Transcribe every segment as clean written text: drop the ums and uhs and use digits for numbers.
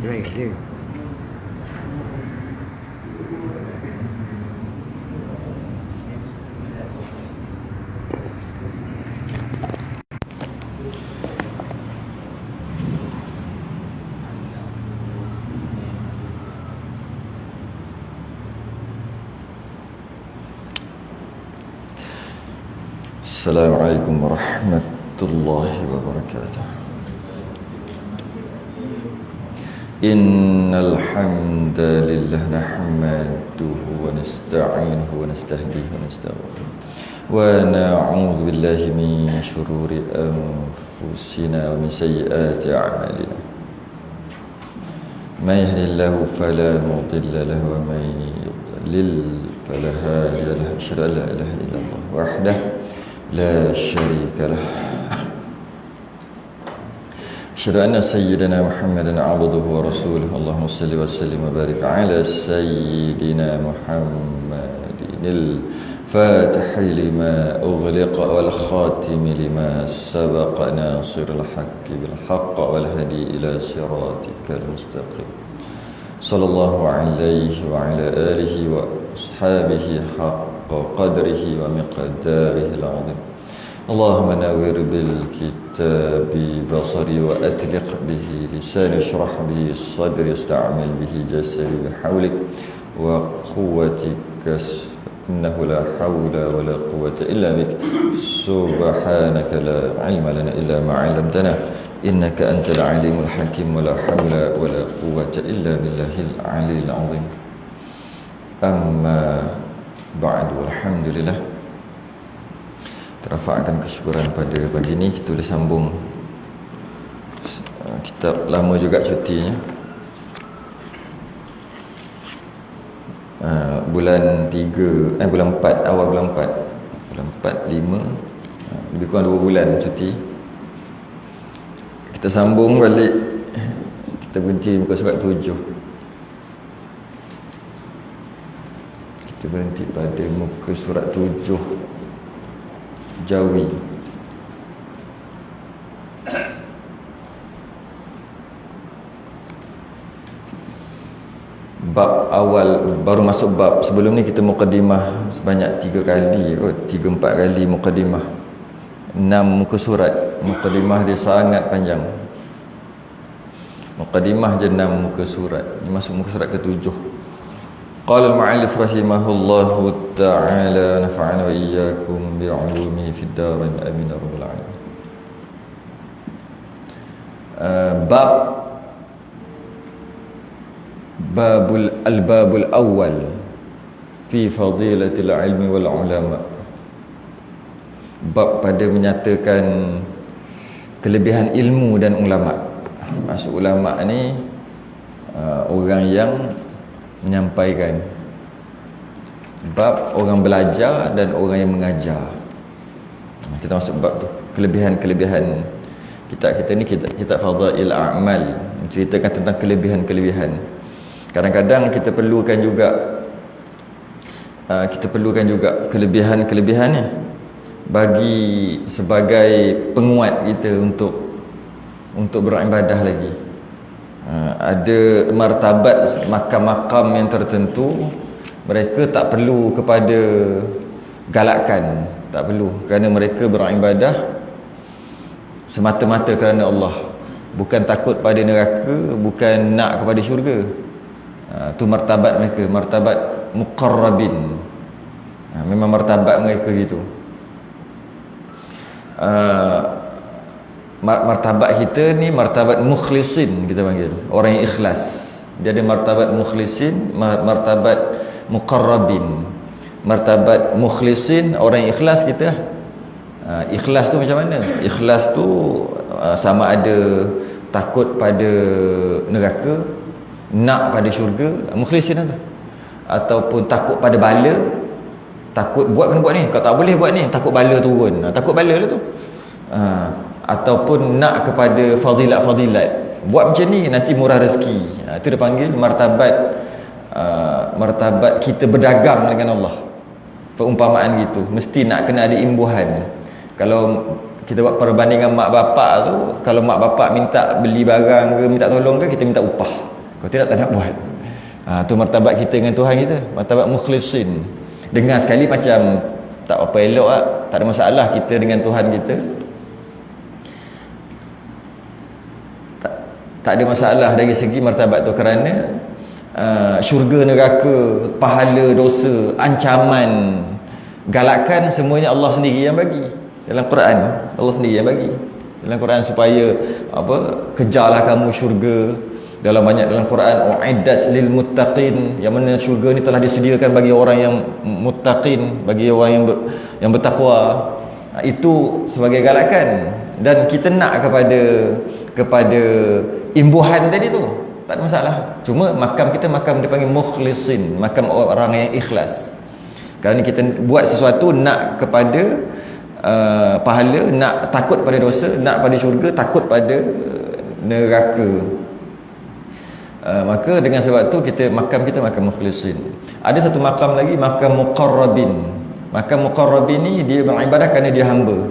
Baik dia. Assalamualaikum warahmatullahi wabarakatuh. Innal hamdalillah nahmaduhu wa nasta'inuhu wa nastahdihi wa nastaghfiruh wa na'udzu billahi min shururi anfusina wa min sayyiati a'malina. May yahdihillahu fala mudilla lahu wa may yudlil fala hadiya lahu. Asyhadu an la ilaha illallah wahdahu لا شريك له أشهد أن سيدنا محمدا عبده ورسوله اللهم صل وسلم وبارك على سيدنا محمد الفاتح لما أغلق والخاتم لما سبق ناصر الحق بالحق والهدي إلى صراطك المستقيم صلى الله عليه وعلى آله وأصحابه حق قدره ومقداره العظيم اللهم نور بالكتاب بصري وأطلق به لساني اشرح به صدري استعمل به جسدي بحولك وقوتك إنه لا حول ولا قوة إلا بك سبحانك لا علم لنا إلا ما علمتنا إنك أنت العليم الحكيم ولا حول ولا قوة إلا بالله العلي العظيم أما بعد walhamdulillah. Terafakkan kesyukuran pada pagi ini. Kita boleh sambung kitab lama juga cutinya, bulan 3 bulan 4, awal bulan 4, bulan 4, 5, lebih kurang 2 bulan cuti. Kita sambung balik. Kita berhenti muka surat 7. Kita berhenti pada muka surat 7 Jawi. Bab awal, baru masuk bab. Sebelum ni kita mukadimah sebanyak 3 kali kot, 3-4 kali mukadimah. 6 muka surat. Mukadimah dia sangat panjang. Mukadimah je 6 muka surat. Ini masuk muka surat ke-7. Qala al-mu'allif rahimahullahu ta'ala nafa'ana wa iyyakum bi'ulumihi fid darain amin ya rabbal alamin. Babul awal fi fadilatil ilmi wal ulama. Bab pada menyatakan kelebihan ilmu dan ulama. Maksud ulama ni orang yang menyampaikan. Bab orang belajar dan orang yang mengajar. Kita masuk bab tu, kelebihan-kelebihan. Kita ni kitab Fadail A'mal, menceritakan tentang kelebihan-kelebihan. Kadang-kadang kita perlukan juga kelebihan-kelebihan ni bagi sebagai penguat kita untuk beribadah lagi. Ada martabat, makam-makam yang tertentu mereka tak perlu kepada galakan, tak perlu, kerana mereka beribadah semata-mata kerana Allah, bukan takut pada neraka, bukan nak kepada syurga. Tu martabat mereka, martabat muqarrabin. Memang martabat mereka gitu. Martabat kita ni martabat mukhlisin, kita panggil orang yang ikhlas. Dia ada martabat mukhlisin, martabat muqarrabin. Martabat mukhlisin, orang yang ikhlas kita. Ikhlas tu macam mana? Ikhlas tu sama ada takut pada neraka, nak pada syurga, mukhlisin tu. Ataupun takut pada bala, takut buat kena buat ni, kau tak boleh buat ni, takut bala turun. Takut bala lah tu. Ataupun nak kepada fadilat-fadilat, buat macam ni nanti murah rezeki. Itu dia panggil martabat kita berdagang dengan Allah. Perumpamaan gitu, mesti nak kena ada imbuhan. Kalau kita buat perbandingan mak bapak tu, kalau mak bapak minta beli barang ke, minta tolong ke, kita minta upah. Kalau tidak, tak nak buat. Tu martabat kita dengan Tuhan kita, martabat mukhlisin. Dengar sekali macam tak apa elok lah, tak ada masalah kita dengan Tuhan kita. Tak ada masalah dari segi martabat tu, kerana syurga, neraka, pahala, dosa, ancaman, galakan, semuanya Allah sendiri yang bagi dalam Quran. Allah sendiri yang bagi dalam Quran supaya kejarlah kamu syurga. Dalam Quran, uiddat lil muttaqin, yang mana syurga ni telah disediakan bagi orang yang muttaqin, bagi orang yang bertakwa. Itu sebagai galakan, dan kita nak kepada imbuhan tadi tu, tak ada masalah. Cuma makam kita makam dipanggil mukhlisin, makam orang yang ikhlas. Kerana kita buat sesuatu nak kepada pahala, nak takut pada dosa, nak pada syurga, takut pada neraka. Maka dengan sebab tu makam kita makam mukhlisin. Ada satu makam lagi, makam muqarrabin. Makam muqarrabin ni dia beribadah kerana dia hamba.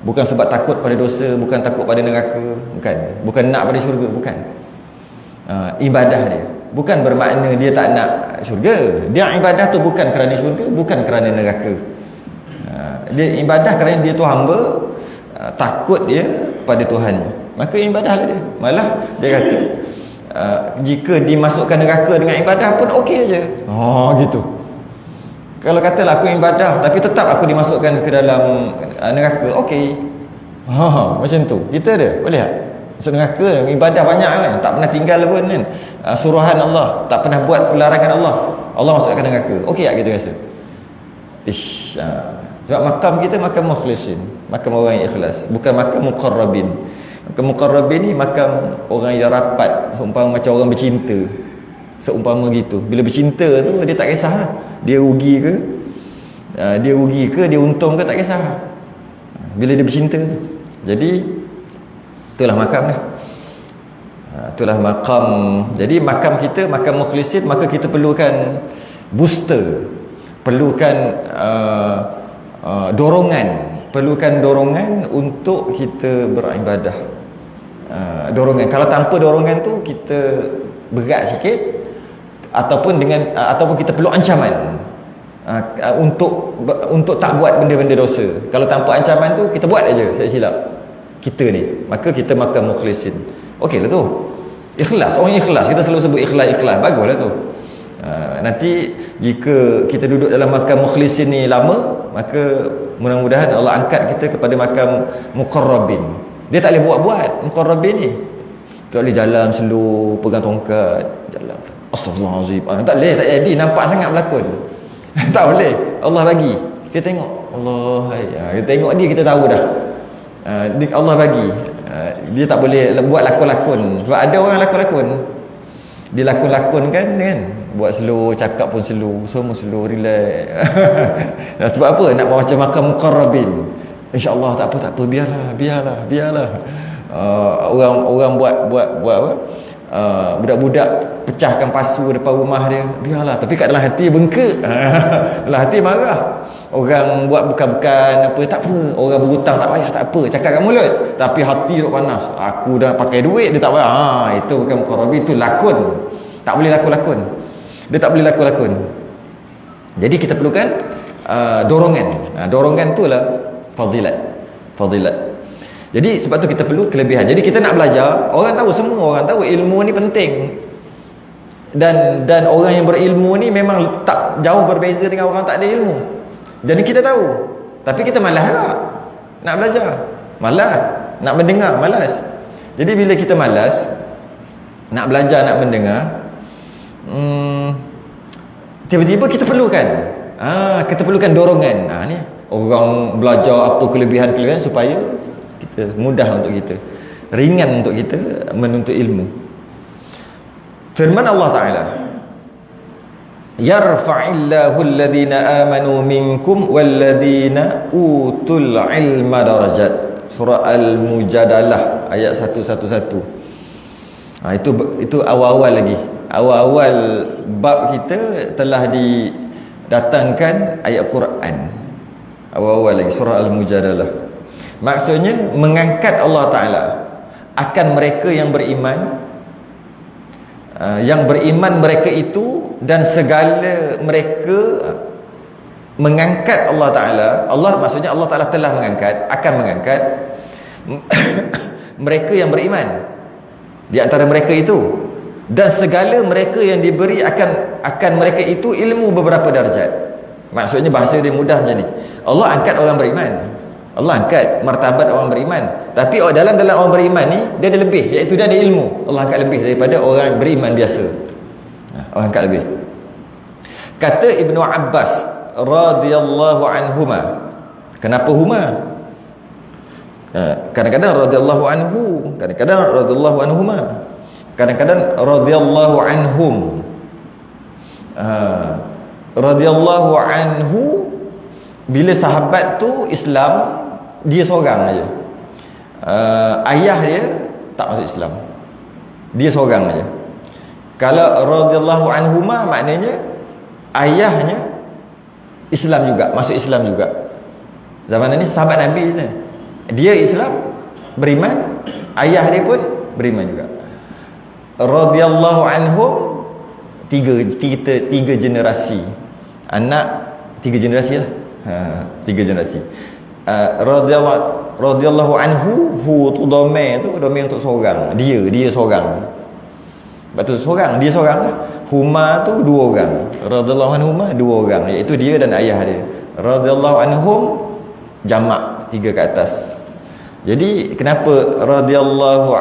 Bukan sebab takut pada dosa, bukan takut pada neraka, bukan nak pada syurga, bukan. Ibadah dia bukan bermakna dia tak nak syurga. Dia ibadah tu bukan kerana syurga, bukan kerana neraka. Dia ibadah kerana dia tu hamba, takut dia pada Tuhan. Maka ibadahlah dia. Malah dia kata jika dimasukkan neraka dengan ibadah pun okey aje. Gitu. Kalau katalah aku ibadah tapi tetap aku dimasukkan ke dalam neraka, okey. Macam tu. Kita ada, boleh tak? Masuk neraka, ibadah banyak kan, tak pernah tinggal pun kan. Suruhan Allah, tak pernah buat larangan Allah, Allah masukkan neraka. Okey tak kita rasa? Sebab makam kita makam mukhlisin, makam orang yang ikhlas, bukan makam muqarrabin. Makam muqarrabin ni makam orang yang rapat, seumpama macam orang bercinta. Seumpama gitu. Bila bercinta tu dia tak kisah dia rugi ke, dia untung ke, tak kisah bila dia bercinta tu. Jadi itulah makam lah. Itulah makam. Jadi makam kita makam mukhlisin, maka kita perlukan booster, perlukan dorongan untuk kita beribadah. Dorongan. Kalau tanpa dorongan tu kita berat sikit, ataupun kita perlu ancaman untuk tak buat benda-benda dosa. Kalau tanpa ancaman tu kita buat aja, saya silap kita ni, maka kita makam mukhlisin. Okeylah tu. Ikhlas, orang ikhlas, kita selalu sebut ikhlas, baguslah tu. Nanti jika kita duduk dalam makam mukhlisin ni lama, maka mudah-mudahan Allah angkat kita kepada makam muqarrabin. Dia tak boleh buat-buat muqarrabin ni. Tak boleh jalan slow, pegang tongkat, jalan. Astaghfirullahalazim. Tak boleh, tak jadi, nampak sangat berlakon. Tak boleh. Allah bagi. Kita tengok. Allah, kita tengok dia, kita tahu dah. Allah bagi. Dia tak boleh buat lakon-lakon. Sebab ada orang lakon-lakon. Dia lakon-lakon kan, buat slow, cakap pun slow, semua slow, relax. Sebab apa? Nak buat macam makam muqarrabin. InsyaAllah tak apa, biarlah. Orang buat apa? Budak-budak pecahkan pasu depan rumah dia, biarlah. Tapi kat dalam hati bengkak. Dalam hati marah. Orang buat bukan-bukan apa, tak apa. Orang berhutang, tak payah, tak apa. Cakap kat mulut, tapi hati duk panas. Aku dah pakai duit, dia tak payah. Itu bukan muqarrabin, itu lakon. Tak boleh lakon-lakon. Dia tak boleh lakon-lakon. Jadi kita perlukan dorongan. Dorongan tu lah fadilat. Jadi sebab tu kita perlu kelebihan. Jadi kita nak belajar, semua orang tahu ilmu ni penting. Dan orang yang berilmu ni memang tak jauh berbeza dengan orang tak ada ilmu. Jadi kita tahu, tapi kita malas nak belajar. Malas nak mendengar, malas. Jadi bila kita malas nak belajar, nak mendengar, tiba-tiba kita perlukan dorongan. Ni orang belajar apa kelebihan-kelebihan supaya kita mudah untuk kita, ringan untuk kita menuntut ilmu. Firman Allah Ta'ala, yarfa'illahu alladhina amanu minkum walladhina utul ilma darajat. Surah Al-Mujadalah ayat 111. Itu awal-awal lagi. Awal-awal bab kita telah didatangkan ayat Quran. Awal-awal lagi surah Al-Mujadalah. Maksudnya mengangkat Allah Ta'ala akan mereka yang beriman, yang beriman mereka itu dan segala mereka mengangkat Allah Ta'ala. Allah maksudnya Allah Ta'ala telah mengangkat, akan mengangkat mereka yang beriman di antara mereka itu, dan segala mereka yang diberi akan mereka itu ilmu beberapa darjat. Maksudnya bahasa dia mudah macam ni. Allah angkat orang beriman, Allah angkat martabat orang beriman, tapi dalam orang beriman ni dia ada lebih, iaitu dia ada ilmu. Allah angkat lebih daripada orang beriman biasa. Allah angkat lebih. Kata Ibnu Abbas radhiyallahu anhuma. Kenapa huma? Kadang-kadang radhiyallahu anhu, kadang-kadang radhiyallahu anhuma, kadang-kadang radhiyallahu anhum. Radhiyallahu anhu bila sahabat tu Islam, dia seorang aja. Ayah dia tak masuk Islam, dia seorang aja. Kalau radhiyallahu anhuma maknanya ayahnya Islam juga, masuk Islam juga. Zaman ini sahabat Nabi ni, dia Islam, beriman, ayah dia pun beriman juga. Radhiyallahu anhum, tiga generasi anak, tiga generasi lah. Tiga generasi. Radhiyallahu anhu, hu tu domain untuk seorang. Dia seorang. Betul, seorang, dia seorang lah. Huma tu dua orang. Radhiyallahu anhuma dua orang, iaitu dia dan ayah dia. Radhiyallahu anhum jamak, tiga ke atas. Jadi kenapa radhiyallahu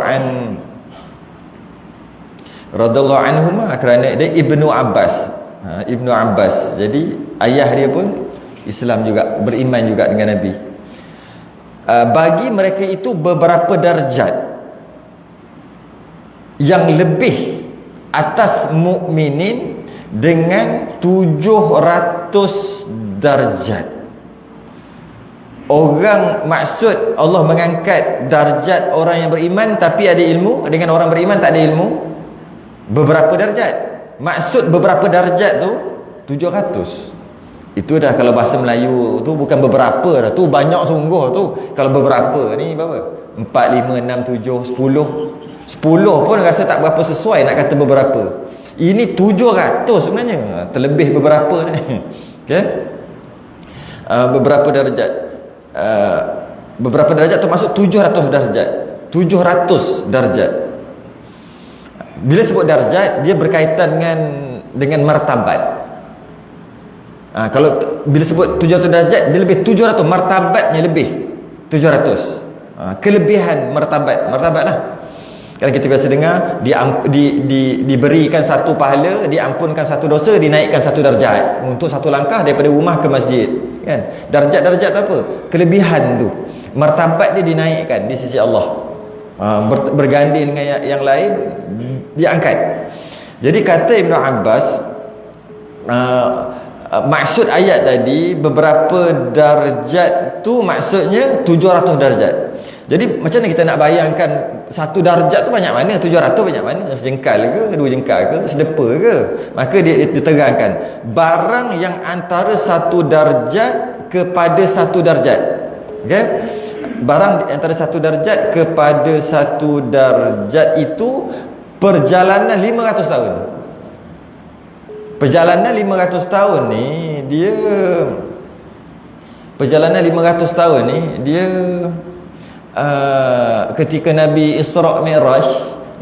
anhuma? Kerana dia Ibnu Abbas. Ibnu Abbas. Jadi ayah dia pun Islam juga, beriman juga dengan Nabi. Bagi mereka itu beberapa darjat yang lebih atas mukminin dengan 700 darjat. Orang, maksud Allah mengangkat darjat orang yang beriman tapi ada ilmu, dengan orang beriman tak ada ilmu, beberapa darjat. Maksud beberapa darjat tu 700. Itu dah kalau bahasa Melayu tu bukan beberapa dah, tu banyak sungguh tu. Kalau beberapa ni berapa? 4, 5, 6, 7, 10 pun rasa tak berapa sesuai nak kata beberapa. Ini 700 sebenarnya, terlebih beberapa ni. Okay? Beberapa darjat. Beberapa darjat tu masuk 700 darjat. 700 darjat. Bila sebut darjat, dia berkaitan dengan martabat. Kalau bila sebut 700 darjat, dia lebih 700, martabatnya lebih 700. Kelebihan martabat lah. Kalau kita biasa dengar, diberikan satu pahala, diampunkan satu dosa, dinaikkan satu darjat untuk satu langkah daripada rumah ke masjid, kan? Darjat-darjat tu apa? Kelebihan tu, martabat dia dinaikkan di sisi Allah. Berganding dengan yang lain, dia angkat. Jadi kata Ibnu Abbas, maksud ayat tadi beberapa darjat tu maksudnya 700 darjat. Jadi macam mana kita nak bayangkan satu darjat tu banyak mana? 700 banyak mana? Sejengkal ke? Dua jengkal ke? Sedepa ke? Maka dia terangkan barang yang antara satu darjat kepada satu darjat. Okay? Barang antara satu darjat kepada satu darjat itu perjalanan 500 tahun. Perjalanan 500 tahun ni dia, perjalanan 500 tahun ni dia ketika Nabi Isra' Mi'raj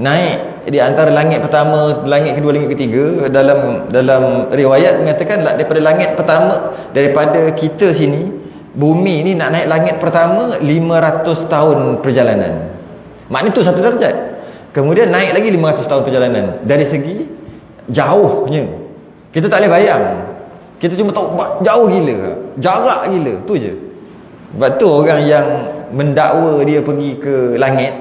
naik di antara langit pertama, langit kedua, langit ketiga, dalam riwayat mengatakan daripada langit pertama, daripada kita sini bumi ni nak naik langit pertama 500 tahun perjalanan. Maknanya tu satu darjat. Kemudian naik lagi 500 tahun perjalanan. Dari segi jauhnya kita tak boleh bayang. Kita cuma tahu jauh gila, jarak gila, tu je. Sebab tu orang yang mendakwa dia pergi ke langit,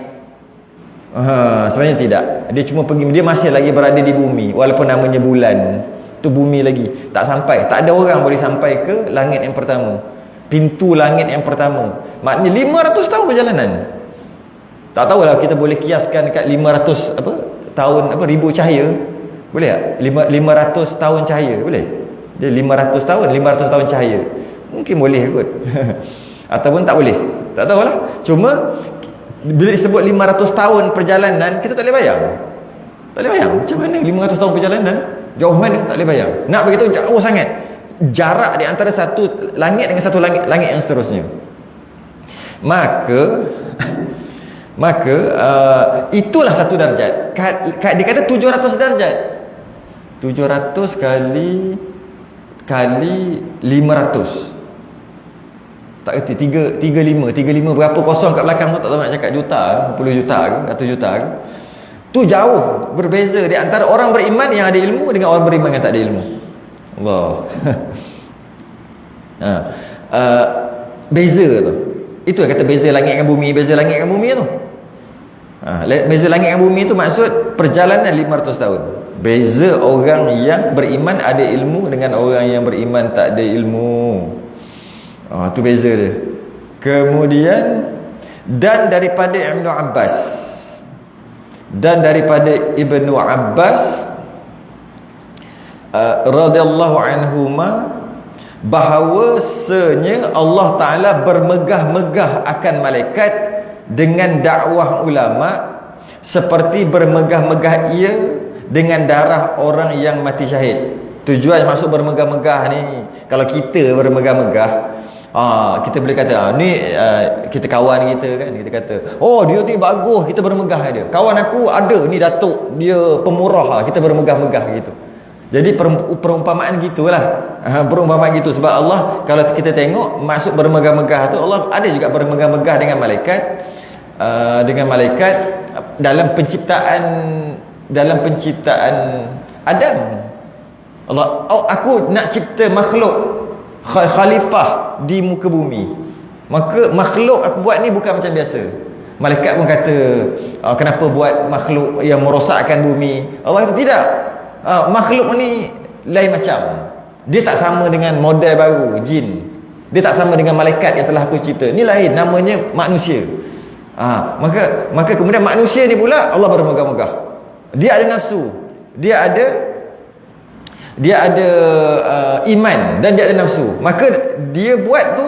sebenarnya tidak. Dia cuma pergi, dia masih lagi berada di bumi, walaupun namanya bulan. Tu bumi lagi, tak sampai. Tak ada orang boleh sampai ke langit yang pertama, pintu langit yang pertama. Maknanya 500 tahun perjalanan. Tak tahulah kita boleh kiaskan dekat 500 tahun, ribu cahaya. Boleh tak? 500 tahun cahaya, boleh? Dia 500 tahun cahaya. Mungkin boleh kot. Ataupun tak boleh, tak tahulah. Cuma bila disebut 500 tahun perjalanan, kita tak boleh bayang. Tak boleh bayang. Macam mana 500 tahun perjalanan? Jauh mana? Tak boleh bayang. Nak beritahu jauh sangat. Jarak di antara satu langit dengan satu langit yang seterusnya. Maka itulah satu darjat. Dia kata 700 darjat. 700 kali 500. Tak kerti 35 berapa kosong kat belakang tu tak tahu nak cakap juta ke, 10 juta ke, 100 juta ke. Tu jauh berbeza di antara orang beriman yang ada ilmu dengan orang beriman yang tak ada ilmu. Allah. Beza tu. Itu yang kata beza langit dengan bumi, beza langit dengan bumi tu. Beza langit dengan bumi tu maksud perjalanan 500 tahun. Beza orang yang beriman ada ilmu dengan orang yang beriman tak ada ilmu. Tu beza dia. Kemudian dan daripada Ibnu Abbas radhiyallahu anhuma bahawasanya Allah Ta'ala bermegah-megah akan malaikat dengan dakwah ulama seperti bermegah-megah ia dengan darah orang yang mati syahid. Tujuan maksud bermegah-megah ni, kalau kita bermegah-megah, kita boleh kata kita kawan kita kan, kita kata oh dia ni bagus, kita bermegah dia. Kawan aku ada ni datuk, dia pemurah, kita bermegah-megah gitu. Jadi perumpamaan gitulah. Perumpamaan gitu sebab Allah kalau kita tengok maksud bermegah-megah tu, Allah ada juga bermegah-megah dengan malaikat dalam penciptaan Adam. Allah, aku nak cipta makhluk khalifah di muka bumi. Maka makhluk aku buat ni bukan macam biasa. Malaikat pun kata, kenapa buat makhluk yang merosakkan bumi? Allah kata tidak. Makhluk ni lain macam. Dia tak sama dengan model baru jin. Dia tak sama dengan malaikat yang telah aku cipta. Ni lain, namanya manusia. Maka kemudian manusia ni pula Allah bermegah-megah. Dia ada nafsu. Dia ada iman dan dia ada nafsu. Maka dia buat tu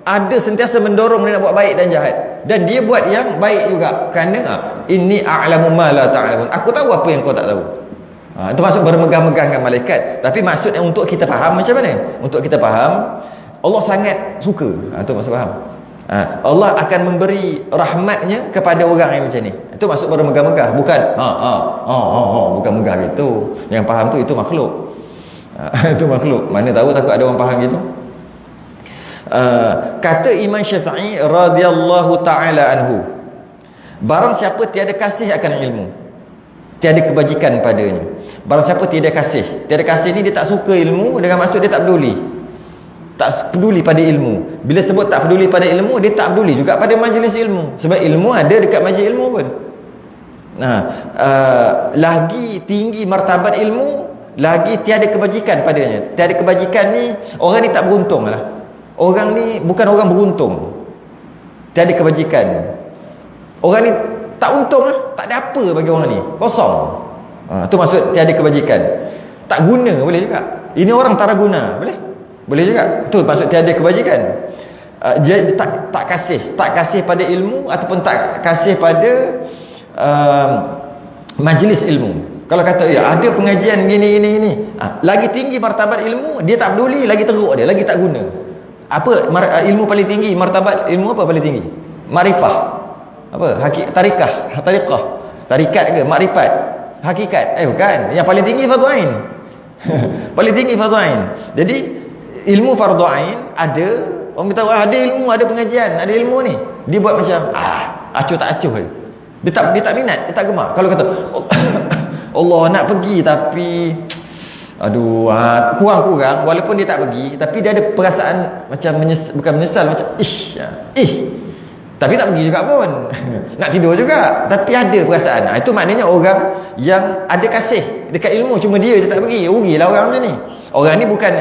ada sentiasa mendorong dia nak buat baik dan jahat. Dan dia buat yang baik juga. Kerana inni a'lamu ma la ta'lamun. Aku tahu apa yang kau tak tahu. Itu maksud bermegah-megah dengan malaikat. Tapi maksudnya untuk kita faham macam mana? Untuk kita faham, Allah sangat suka. Itu maksud faham. Allah akan memberi rahmatnya kepada orang yang macam ni. Itu maksud bermegah-megah. Bukan bukan megah gitu. Yang faham tu itu makhluk. Itu makhluk. Mana tahu takut ada orang faham gitu. Kata Imam Syafi'i radhiyallahu ta'ala anhu, barang siapa tiada kasih akan ilmu, tiada kebajikan padanya. Barang siapa tiada kasih ni dia tak suka ilmu, dengan maksud dia tak peduli pada ilmu. Bila sebut tak peduli pada ilmu, dia tak peduli juga pada majlis ilmu. Sebab ilmu ada dekat majlis ilmu pun. Lagi tinggi martabat ilmu, lagi tiada kebajikan padanya. Tiada kebajikan ni, orang ni tak beruntung lah. Orang ni bukan orang beruntung. Tiada kebajikan. Orang ni tak untung lah. Tak ada apa bagi orang ni. Kosong. Tu maksud tiada kebajikan. Tak guna boleh juga. Ini orang tak guna. Boleh juga. Tu maksud tiada kebajikan. Dia tak kasih pada ilmu ataupun tak kasih pada majlis ilmu. Kalau kata ada pengajian gini. Lagi tinggi martabat ilmu, dia tak peduli, lagi teruk dia, lagi tak guna. Apa ilmu paling tinggi? Martabat ilmu apa paling tinggi? Makrifah. Apa? Tarikat ke? Makrifat. Hakikat. Bukan. Yang paling tinggi fardu ain. Paling tinggi fardu ain. Jadi ilmu fardu ain ada, orang kata ada ilmu, ada pengajian, ada ilmu ni. Dia buat macam acuh tak acuh. Dia tak minat, dia tak gemar. Kalau kata Allah nak pergi tapi kurang-kurang, walaupun dia tak pergi tapi dia ada perasaan macam bukan menyesal, macam tapi tak pergi juga pun. Nak tidur juga tapi ada perasaan. Itu maknanya orang yang ada kasih dekat ilmu, cuma dia je tak pergi. Rugilah orang macam ni. Orang ni bukan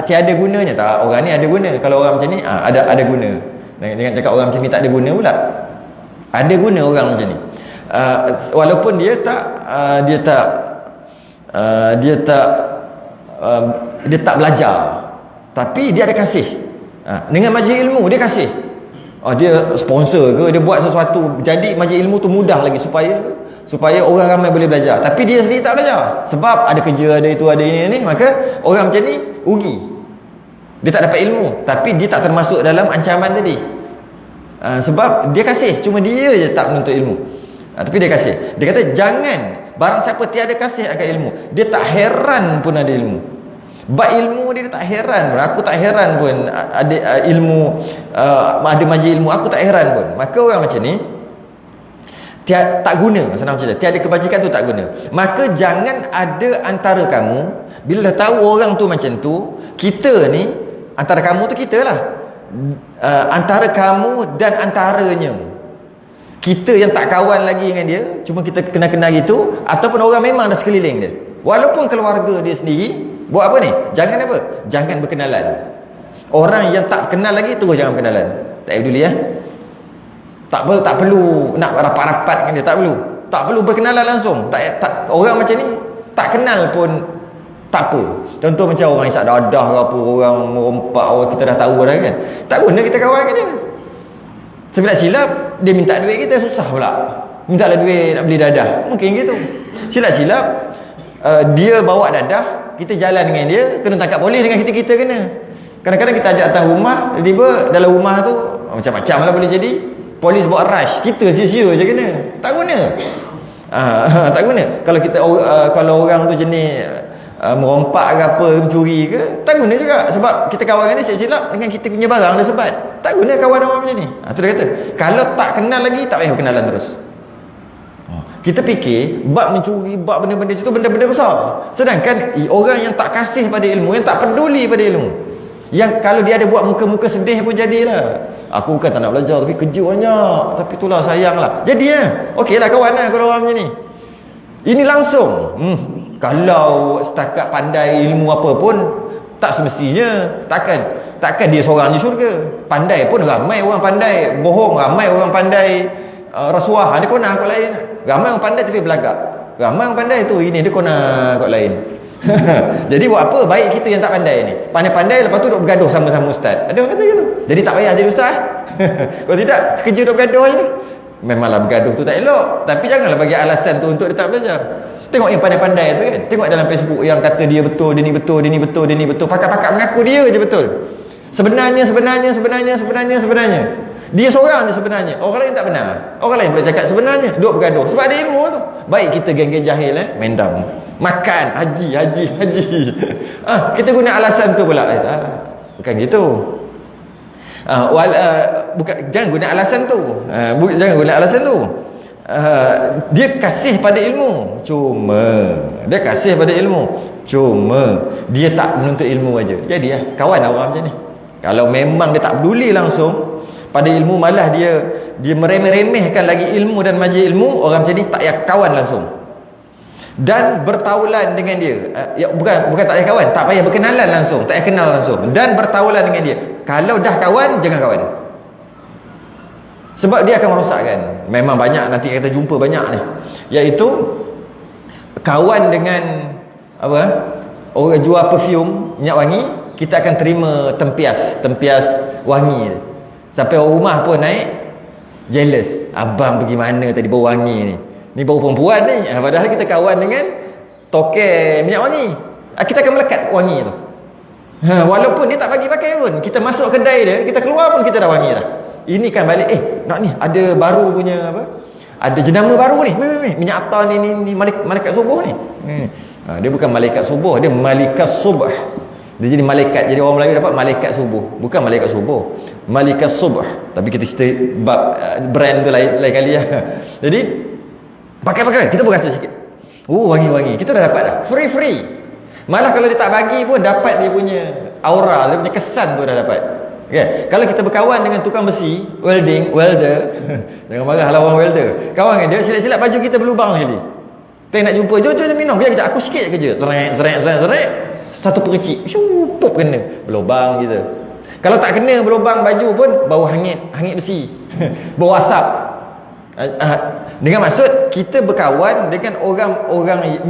tiada gunanya, tak. Orang ni ada guna. Kalau orang macam ni ada guna. Dengan cakap orang macam ni tak ada guna pula. Ada guna orang macam ni. Walaupun dia tak belajar, tapi dia ada kasih. Dengan majlis ilmu dia kasih. Dia sponsor ke, dia buat sesuatu jadi majlis ilmu tu mudah lagi supaya supaya orang ramai boleh belajar. Tapi dia sendiri tak belajar. Sebab ada kerja, ada itu, ada ini, maka orang macam ni rugi. Dia tak dapat ilmu. Tapi dia tak termasuk dalam ancaman tadi. Sebab dia kasih. Cuma dia je tak menuntut ilmu. Tapi dia kasih. Dia kata jangan. Barang siapa tiada kasih akan ilmu, dia tak heran pun ada ilmu. Bab ilmu dia tak heran pun. Aku tak heran pun ada ilmu, ada majlis ilmu. Aku tak heran pun. Maka orang macam ni tak guna, senang cerita, tiada kebajikan tu tak guna. Maka jangan ada antara kamu, bila dah tahu orang tu macam tu, kita ni, antara kamu tu kita lah, antara kamu dan antaranya, kita yang tak kawan lagi dengan dia, cuma kita kenal-kenal gitu, ataupun orang memang dah sekeliling dia, walaupun keluarga dia sendiri, buat apa ni? Jangan apa? Jangan berkenalan. Orang yang tak kenal lagi, terus jangan berkenalan. Tak peduli ya. Tak perlu nak rapat-rapat dengan dia, tak perlu. Tak perlu berkenalan langsung. Tak orang macam ni tak kenal pun tak apa. Contoh macam orang isap dadah ke apa, orang merompak, orang kita dah tahu dah kan. Tak guna kita kawan dengan dia. Sebelah silap dia minta duit kita, susah pula. Minta lah duit nak beli dadah. Mungkin gitu. Silap-silap dia bawa dadah, kita jalan dengan dia, kena tangkap polis dengan kita kena. Kadang-kadang kita ajak datang rumah, tiba-tiba dalam rumah tu macam-macam lah boleh jadi. Polis buat rush, kita sia-sia je kena. Tak guna. Tak guna. Kalau kita kalau orang tu jenis merompak ke apa, mencuri ke, tak guna juga. Sebab kita kawan dengan dia silap dengan kita punya barang dia sebat. Tak guna kawan orang macam ni. Tu dia kata, kalau tak kenal lagi, tak payah berkenalan terus. Kita fikir bab mencuri, bab benda-benda itu benda-benda besar. Sedangkan orang yang tak kasih pada ilmu, yang tak peduli pada ilmu, yang kalau dia ada buat muka-muka sedih pun jadilah. Aku bukan tak nak belajar, tapi kerja banyak, tapi itulah sayang lah. Jadi okey lah kawan lah kalau orang macam ni. Ini langsung kalau setakat pandai ilmu apa pun, tak semestinya. Takkan dia seorang je syurga. Pandai pun ramai orang pandai bohong, ramai orang pandai rasuah. Dia kona kot lain. Ramai orang pandai tapi belagak. Ramai orang pandai tu, ini dia kona kot lain. Jadi buat apa? Baik kita yang tak pandai ni, pandai-pandai, lepas tu duk bergaduh sama-sama ustaz. Ada orang kata gitu. Jadi tak payah jadi ustaz. Kalau tidak, kerja duk bergaduh je. Memanglah bergaduh tu tak elok, tapi janganlah bagi alasan tu untuk dia tak belajar. Tengok yang pandai-pandai tu kan, tengok dalam Facebook yang kata dia betul, dia ni betul, dia ni betul, dia ni betul, pakat-pakat mengaku dia je betul. Sebenarnya dia seorang je sebenarnya. Orang lain tak benar. Orang lain boleh cakap sebenarnya, duk bergaduh sebab ada ilmu tu. Baik kita geng-geng jahil mendam. Makan haji. Kita guna alasan tu pula. Bukan gitu. Bukan, jangan guna alasan tu. Jangan guna alasan tu. Dia kasih pada ilmu, cuma dia kasih pada ilmu, cuma dia tak menuntut ilmu aja. Jadi kawan orang macam ni. Kalau memang dia tak peduli langsung pada ilmu, malah dia meremeh-remehkan lagi ilmu dan majlis ilmu, orang macam ni tak payah kawan langsung. Dan bertaulan dengan dia, bukan tak payah kawan, tak payah berkenalan langsung, tak payah kenal langsung, dan bertaulan dengan dia. Kalau dah kawan, jangan kawan, sebab dia akan merosakkan. Memang banyak nanti kita jumpa banyak ni, iaitu kawan dengan orang jual perfume, minyak wangi, kita akan terima tempias wangi. Sampai orang rumah pun naik jealous, abang pergi mana tadi bau wangi ni bau perempuan ni. Padahal kita kawan dengan toke minyak wangi, kita akan melekat wangi tu. Walaupun dia tak bagi pakai pun, kita masuk kedai dia, kita keluar pun kita dah wangi dah. Ini kan balik, nak ni ada baru punya ada jenama baru ni, minyak atar ni malaikat subuh ni. Dia bukan malaikat subuh, dia malaikat subh. Dia jadi malaikat. Jadi orang Melayu dapat malaikat subuh, bukan malaikat subuh, malaikat subh. Tapi kita cerita brand tu lain kali lah. Jadi pakai kita berasa sikit, wangi-wangi, kita dah dapat dah, free. Malah kalau dia tak bagi pun dapat dia punya aura, dia punya kesan tu dah dapat. Okay. Kalau kita berkawan dengan tukang besi, welder jangan marah lah orang welder, kawan dengan dia, silap-silap baju kita berlubang sekali. Kita nak jumpa, jom minum, kejap aku sikit kerja, terik, satu percik, pop kena berlubang kita. Kalau tak kena berlubang baju pun bau hangit besi, bau asap. Dengan maksud kita berkawan dengan orang-orang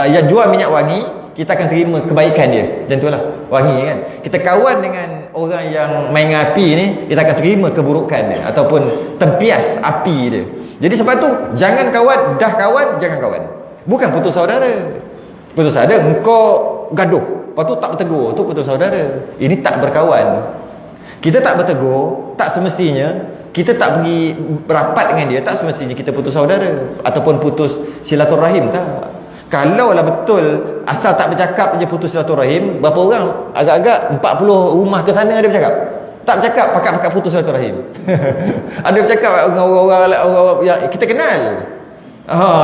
yang jual minyak wangi, kita akan terima kebaikan dia. Macam itulah wangi kan. Kita kawan dengan orang yang main api ni, kita akan terima keburukan dia ataupun tempias api dia. Jadi sebab tu jangan kawan, dah kawan jangan kawan. Bukan putus saudara. Putus saudara engkau gaduh, lepas tu tak bertegur, tu putus saudara. Ini tak berkawan. Kita tak bertegur, tak semestinya kita tak pergi berapat dengan dia, tak semestinya kita putus saudara ataupun putus silaturahim, tak. Kalau lah betul asal tak bercakap je putus silaturahim, berapa orang agak-agak 40 rumah ke sana ada bercakap? Tak bercakap, pakat-pakat putus silaturahim. Ada bercakap dengan orang-orang yang kita kenal.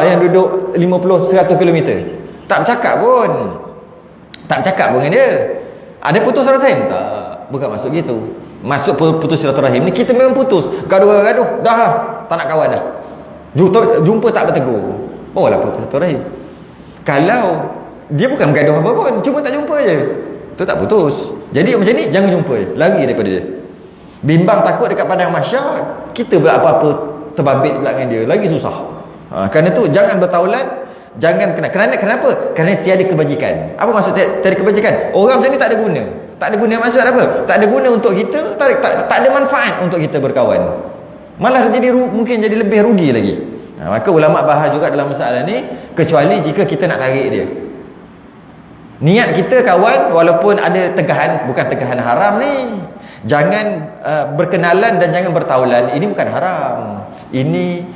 Yang duduk 50-100 km. Tak bercakap pun. Tak bercakap pun dengan dia. Ada putus silaturahim? Tak. Bukan maksud gitu. Masuk putus silaturahim ni kita memang putus. Gaduh-gaduh. Dah lah. Tak nak kawan dah. Jumpa tak bertegur. Bawalah putus silaturahim. Kalau dia bukan bergaduh apa pun, cuma tak jumpa je, tu tak putus. Jadi macam ni jangan jumpa je. Lari daripada dia. Bimbang takut dekat padang mahsyar, kita pula apa-apa terbabit pula dengan dia, lagi susah. Kerana tu jangan bertaulan, jangan kenapa? Kerana tiada kebajikan. Apa maksud tiada kebajikan? Orang macam ni tak ada guna. Tak ada guna maksud apa? Tak ada guna untuk kita, tak ada manfaat untuk kita berkawan. Malah mungkin jadi lebih rugi lagi. Maka ulama bahas juga dalam masalah ni, kecuali jika kita nak tarik dia. Niat kita kawan, walaupun ada tegahan, bukan tegahan haram ni. Jangan berkenalan dan jangan bertaulan. Ini bukan haram. Ini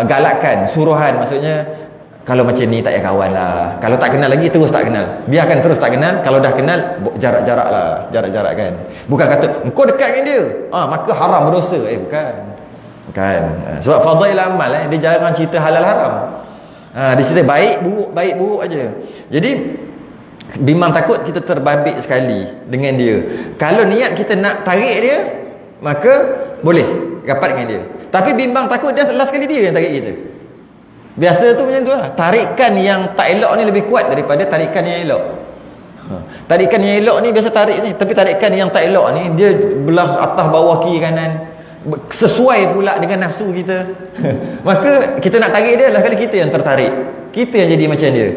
galakan, suruhan. Maksudnya kalau macam ni tak payah kawan lah. Kalau tak kenal lagi, terus tak kenal. Biarkan terus tak kenal. Kalau dah kenal, jarak-jarak lah. Jarak-jarak kan. Bukan kata engkau dekat dengan dia, maka haram berdosa. Bukan. Sebab fadail amal dia jarang cerita halal haram. Dia cerita baik buruk aja. Jadi bimbang takut kita terbabit sekali dengan dia. Kalau niat kita nak tarik dia, maka boleh rapat dengan dia. Tapi bimbang takut dia last kali dia yang tarik kita. Biasa tu macam tu lah. Tarikan yang tak elok ni lebih kuat daripada tarikan yang elok. Tarikan yang elok ni biasa tarik ni, tapi tarikan yang tak elok ni dia belah atas bawah kiri kanan, sesuai pula dengan nafsu kita. Maka kita nak tarik dia lah, kali kita yang tertarik, kita yang jadi macam dia.